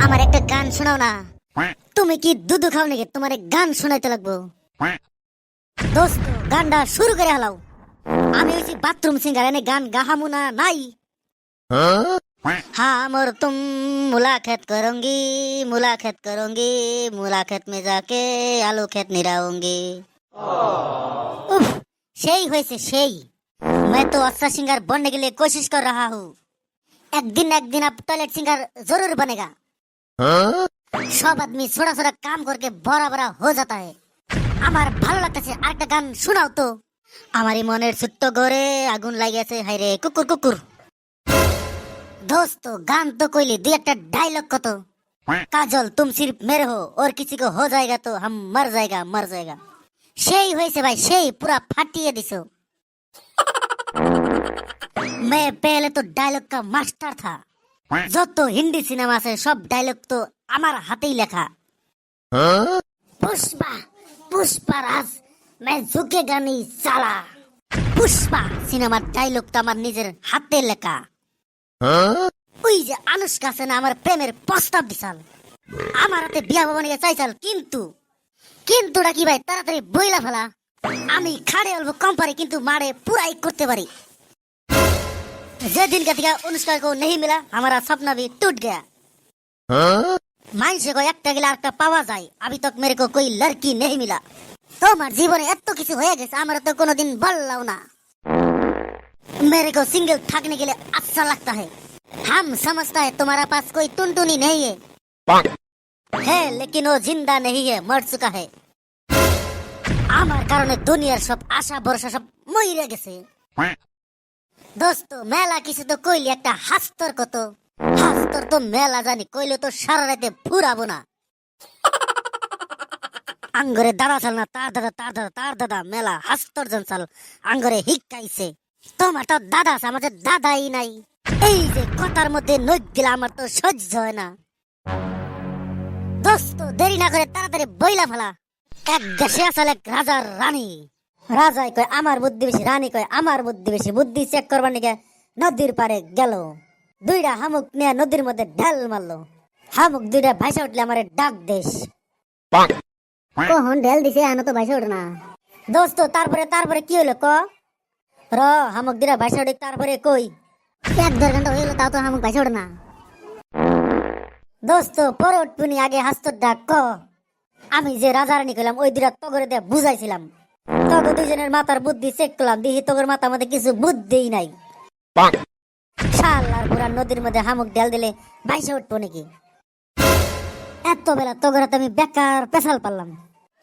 আমার একটা গান শোনাও না। তুমি কি দুধু খাও নাকি তোমার গান শোনাইতে লাগবো? দোস্ত গানটা শুরু করে হালাও। আমি হইছি বাথরুম সিঙ্গার, এনে গান গাহামু না নাই। हाँ मोर तुम मुलाकात करूंगी, मुलाकात करूंगी, मुलाकात में जाके आलू खेत निराऊंगी। उफ, সেই হয়েছে সেই। मैं तो अच्छा सिंगर बनने के लिए कोशिश कर रहा हूँ। एक दिन आप टॉयलेट सिंगर जरूर बनेगा। सब आदमी छोटा छोटा काम करके बड़ा बड़ा हो जाता है। আমার ভালো লাগতেছে, আরেকটা গান শোনাও তো। আমারই মনের ছোট্ট ঘরে আগুন লাগিয়েছে, হায়রে কুকুর কুকুর। दोस्तों गान तो कोई दी एक डायलॉग को तो काजल तुम सिर्फ मेरे हो और किसी को हो जाएगा तो हम मर जाएगा। সেই হয়েছে ভাই, সেই পুরা ফাটিয়ে দিছো। मैं पहले तो डायलॉग का मास्टर था। যত হিন্দি সিনেমা আছে সব ডায়লগ তো আমার হাতেই লেখা। পুষ্পা পুষ্পারাজ मैं झुकेगा नहीं साला। পুষ্পা সিনেমার ডায়লগ তো আমার নিজের হাতে লেখা। ওই যে আনুষ্কা আছে না, আমার প্রেমের প্রস্তাব দিছাল, আমার হাতে বিয়া ভবনে চাইছাল, কিন্তুটা কি ভাই তাড়াতাড়ি বইলা ফেলা। আমি খাড়ে অল্প কম পারি কিন্তু মারে পুরাই করতে পারি। যেদিন থেকে অনুষ্কা को नहीं मिला हमारा सपना भी टूट गया। মানুষে কয় একটা গেলে আরেকটা পাওয়া যায়, अभी तक मेरे को कोई लड़की नहीं मिला। তোমার জীবনে এত কিছু হয়ে গেছে, আমার তো কোনোদিন বললাও না। मेरे को सिंगल थकने के लिए अच्छा लगता है। हम समझता है तुम्हारा पास कोई टुनटुनी नहीं है लेकिन वो जिंदा नहीं है, मर चुका है। আমার কারণে দুনিয়ার সব আশা ভরসা সব মইরে গেছে। দোস্ত মেলা কিছু তো কইলি, একটা হাস্তর কত হাস্তর তো মেলা জানি, কইলে তো সারা রাতে ফুরাবো না। আঙ্গরে দাদা চাল না, তার দাদা মেলা হাস্তর জন চাল আঙ্গরে হিকাইছে। তোমার তো দাদা আছে, আমাদের দাদাই নাই। এই যে কথার মধ্যে নখ দিলা, আমার তো সহ্য হয় না। দোস্ত দেরি না করে তাড়াতাড়ি বইলা ফেলা। এক দেশে আসলে এক রাজার রানী। রাজাই কয় আমার বুদ্ধি বেশি, রানী কয় আমার বুদ্ধি বেশি। বুদ্ধি চেক করবার নিকে নদীর পারে গেল, দুইটা হামুক নিয়ে নদীর মধ্যে ঢাল মারলো। হামুক দুইটা ভাইসা উঠলে আমার ডাক দেশ। কখন ঢেল দিছে আনো তো ভাইসা উঠে না। দোস্ত তারপরে কি হলো ক র হামুক দুইটা ভাইসা উঠে, তারপরে কই এক দেড় ঘন্টা হয়ে গেল তাও তো হামুক ভাইসা উঠে না। দোস্ত পরে উঠবনি, আগে হাস্তর ডাক ক। আমি যে রাজা রানী কইলাম ওই দুইটা তগরে দিয়ে বুঝাইছিলাম, তবে দুইজনের মাথার বুদ্ধি চেক করলাম, দিহি তগর মাথার মধ্যে কিছু বুদ্ধিই নাই। শালার পুরা নদীর মধ্যে হামুক ঢেল দিলে ভাইসা উঠবো নাকি? এত বেলা তগরে তো আমি বেকার পেশাল পারলাম।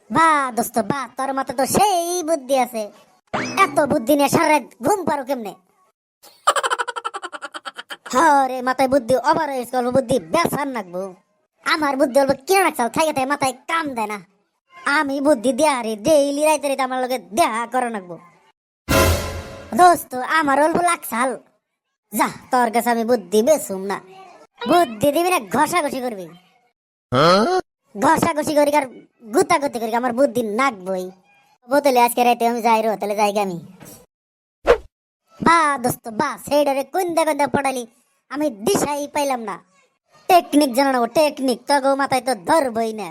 বা দোস্ত বা, তোর মাথা তো সেই বুদ্ধি আছে, এত বুদ্ধি নিয়ে সারা রাত ঘুম পারো কেমনে? হরে মাথায় বুদ্ধি ওভার হয়েছে, অল্প বুদ্ধি বেসার নাকবো। আমার বুদ্ধি অল্প কিনে রাখছাল, থাকে মাথায় কাম দেয় না। আমি বুদ্ধি দেয়া হারি, ডেইলি রাইতে রাইতে আমার লগে দেখা করে নাকবো। দোস্ত আমার অল্প লাগছাল, যা তোর কাছে আমি বুদ্ধি বেসুম না। বুদ্ধি দিবি না ঘষাঘষি করবি, ঘষাঘষি করি আর গুতাগুতি করি, আমার বুদ্ধি নাকবই। বোতলে আজকে রাইতে আমি যাই রো, তাহলে যাই আমি। বা দোস্ত বা, সেইডারে কোনদা পড়ালি আমি দিশাই পাইলাম না। টেকনিক জানা নেবো, টেকনিক তো মাথায় তো ধরবই না।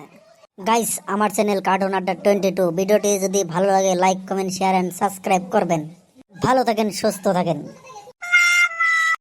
গাইস আমার চ্যানেল কার্টুন আড্ডা 22 ভিডিওটি যদি ভালো লাগে like comment share and subscribe করবেন। ভালো থাকেন, সুস্থ থাকেন।